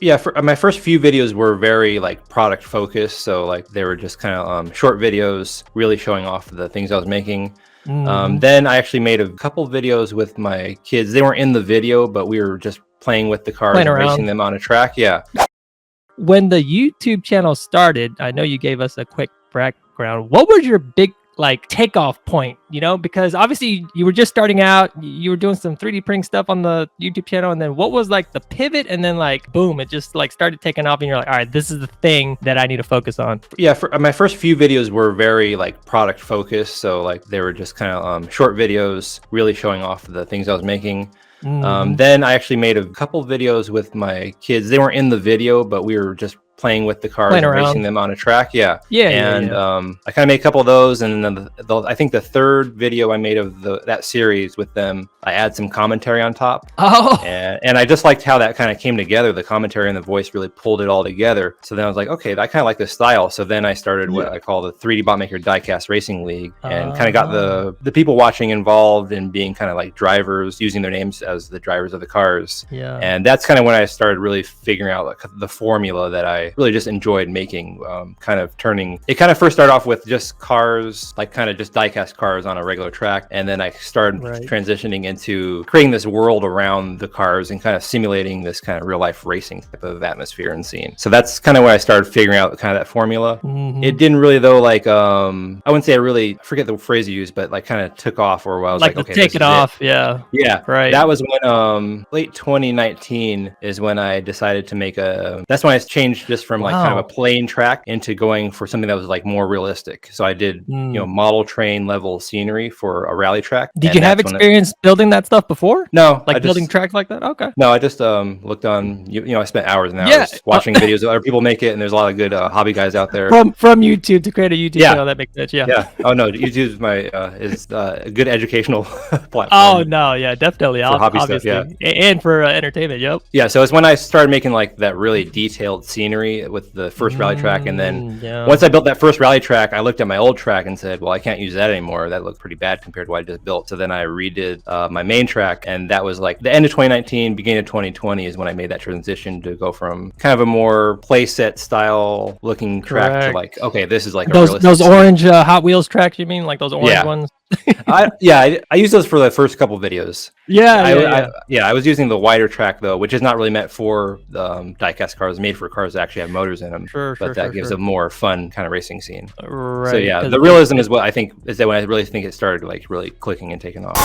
Yeah, my first few videos were very like product focused, so like they were just kind of short videos, really showing off the things I was making. Then I actually made a couple videos with my kids. They weren't in the video, but we were just playing with the cars Playing and around. racing them on a track. Yeah. When the YouTube channel started, I know you gave us a quick background. What was your big like takeoff point? You know, because obviously you were just starting out, you were doing some 3D printing stuff on the YouTube channel, and then what was like the pivot, and then like boom, it just like started taking off, and you're like, all right, this is the thing that I need to focus on. Yeah, my first few videos were very like product focused, so like they were just kind of short videos, really showing off the things I was making. Then I actually made a couple videos with my kids. They weren't in the video, but we were just playing with the cars and racing them on a track. Yeah. I kind of made a couple of those, and then I think the third video I made of that series with them, I add some commentary on top. And I just liked how that kind of came together. The commentary and the voice really pulled it all together. So then I was like, okay, I kind of like this style. So then I started what I call the 3DBotMaker Diecast Racing League, and kind of got the people watching involved in being kind of like drivers, using their names as the drivers of the cars. Yeah. And that's kind of when I started really figuring out like the formula that I really just enjoyed making, kind of turning. It kind of first started off with just cars, like kind of just diecast cars on a regular track, and then I started transitioning into creating this world around the cars and kind of simulating this kind of real life racing type of atmosphere and scene. So that's kind of when I started figuring out kind of that formula. It didn't really though, like I wouldn't say I forget the phrase you used, but like kind of took off, or I was like okay, take it off. Yeah, right. That was when late 2019 is when I decided to make that's when I changed just from like kind of a plain track into going for something that was like more realistic. So I did model train level scenery for a rally track. Did you have experience building that stuff before? No, like building tracks like that. Okay. No, I just looked on. I spent hours and hours watching videos of other people make it, and there's a lot of good hobby guys out there from YouTube to create a YouTube channel. That makes sense. Yeah. Oh no, YouTube is a good educational platform. Oh no, yeah, definitely. For hobby stuff, and for entertainment. Yep. Yeah, so it's when I started making like that really detailed scenery with the first rally track, and then once I built that first rally track, I looked at my old track and said, well, I can't use that anymore. That looked pretty bad compared to what I just built. So then I redid my main track, and that was like the end of 2019, beginning of 2020 is when I made that transition to go from kind of a more playset style looking track to like, okay, this is like those orange Hot Wheels tracks. You mean like those orange ones? I use those for the first couple videos. I was using the wider track though, which is not really meant for diecast cars, made for cars that actually have motors in them. But that gives a more fun kind of racing scene. Right. So yeah, the realism is what I think is that when I really think it started like really clicking and taking off.